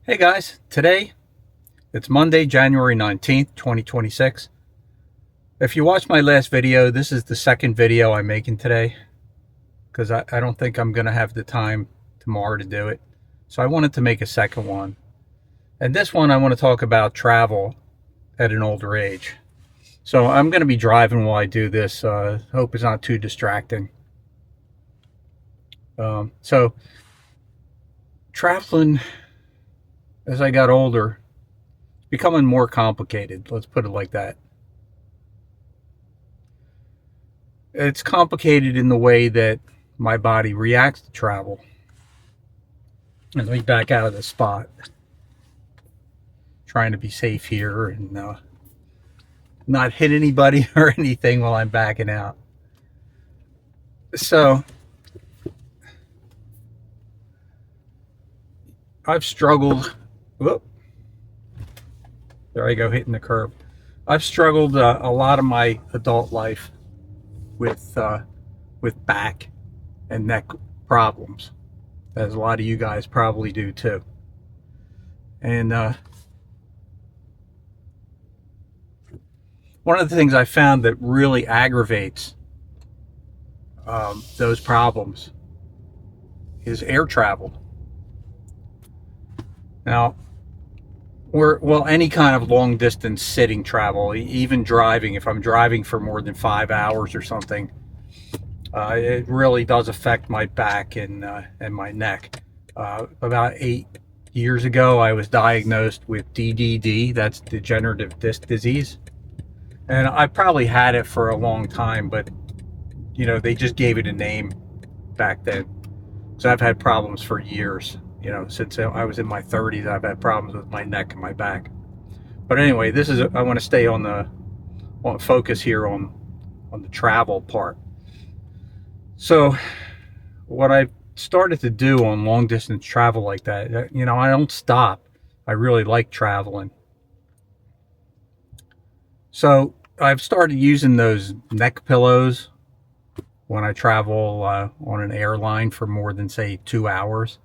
Hey guys, today it's Monday, January 19th, 2026. If you watched my last video, this is the second video I'm making today because I don't think I'm going to have the time tomorrow to do it. So I wanted to make a second one. And this one I want to talk about travel at an older age. So I'm going to be driving while I do this. Hope it's not too distracting. So traveling as I got older, it's becoming more complicated. Let's put it like that. It's complicated in the way that my body reacts to travel. And let me back out of the spot. Trying to be safe here and not hit anybody or anything while I'm backing out. So I've struggled. Whoop. There I go, hitting the curb. I've struggled a lot of my adult life with back and neck problems, as a lot of you guys probably do too. And one of the things I found that really aggravates those problems is air travel. Now, any kind of long distance sitting travel, even driving, if I'm driving for more than 5 hours or something, it really does affect my back and my neck. About 8 years ago, I was diagnosed with DDD, that's degenerative disc disease. And I probably had it for a long time, but they just gave it a name back then. So I've had problems for years. Since I was in my 30s, I've had problems with my neck and my back. But anyway, I want to stay on focus here on the travel part. So what I started to do on long distance travel like that, I don't stop. I really like traveling. So I've started using those neck pillows when I travel on an airline for more than, say, 2 hours.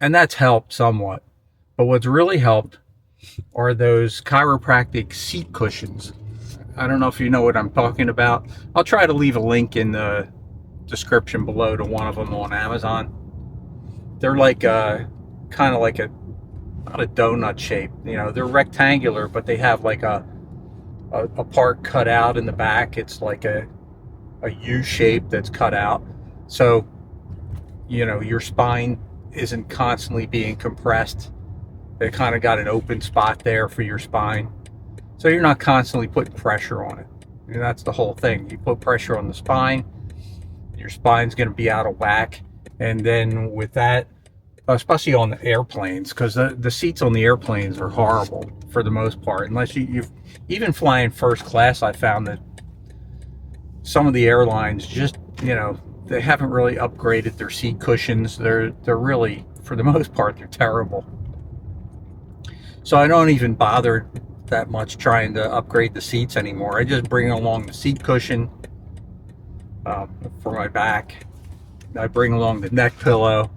And that's helped somewhat. But what's really helped are those chiropractic seat cushions. I don't know if you know what I'm talking about. I'll try to leave a link in the description below to one of them on Amazon. They're like kind of like not a donut shape. They're rectangular, but they have like a part cut out in the back. It's like a U shape that's cut out. So, your spine isn't constantly being compressed. They kind of got an open spot there for your spine. So you're not constantly putting pressure on it. And that's the whole thing. You put pressure on the spine, your spine's going to be out of whack. And then with that, especially on the airplanes, because the seats on the airplanes are horrible for the most part. Unless you've even flying first class, I found that some of the airlines just, they haven't really upgraded their seat cushions. They're really, for the most part, they're terrible. So I don't even bother that much trying to upgrade the seats anymore. I just bring along the seat cushion for my back. I bring along the neck pillow.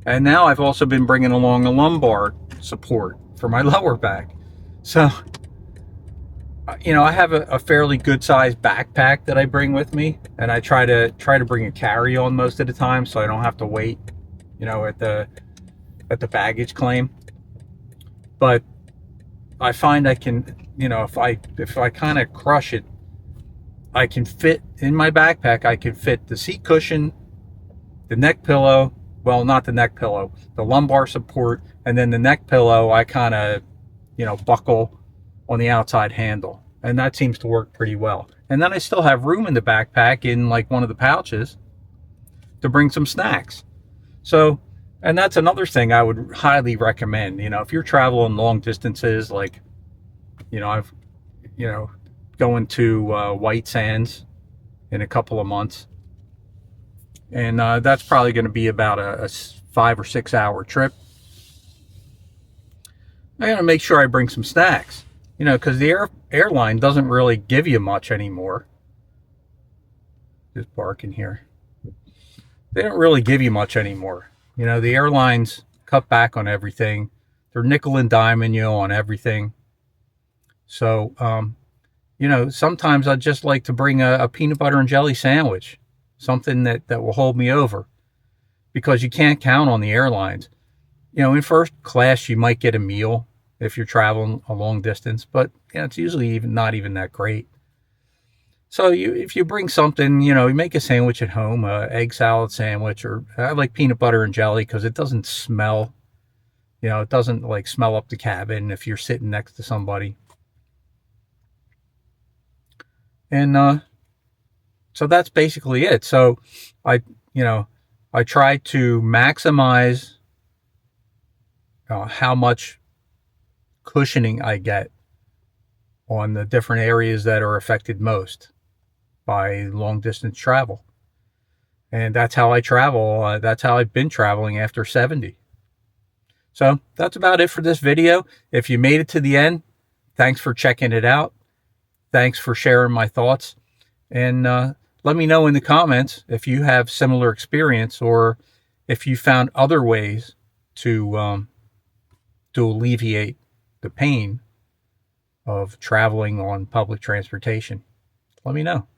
And now I've also been bringing along a lumbar support for my lower back. So, I have a fairly good sized backpack that I bring with me, and I try to bring a carry-on most of the time, so I don't have to wait, at the baggage claim. But I find I can, if I kind of crush it, I can fit in my backpack. I can fit the seat cushion, the neck pillow. Well, not the neck pillow, the lumbar support, and then the neck pillow. I kind of, buckle on the outside handle, and that seems to work pretty well. And then I still have room in the backpack in like one of the pouches to bring some snacks. So, and that's another thing I would highly recommend. If you're traveling long distances, like, I've, going to White Sands in a couple of months, and that's probably going to be about a 5 or 6 hour trip. I got to make sure I bring some snacks. Because the airline doesn't really give you much anymore. Just barking here. They don't really give you much anymore. The airlines cut back on everything. They're nickel and diming you on everything. So, sometimes I'd just like to bring a peanut butter and jelly sandwich, something that will hold me over, because you can't count on the airlines. In first class, you might get a meal if you're traveling a long distance, but it's usually not even that great. So if you bring something, you make a sandwich at home, a egg salad sandwich, or I like peanut butter and jelly because it doesn't smell, it doesn't like smell up the cabin if you're sitting next to somebody. And so that's basically it. So I try to maximize how much cushioning I get on the different areas that are affected most by long distance travel. And that's how I travel. That's how I've been traveling after 70. So that's about it for this video. If you made it to the end, thanks for checking it out. Thanks for sharing my thoughts. And let me know in the comments if you have similar experience, or if you found other ways to alleviate the pain of traveling on public transportation. Let me know.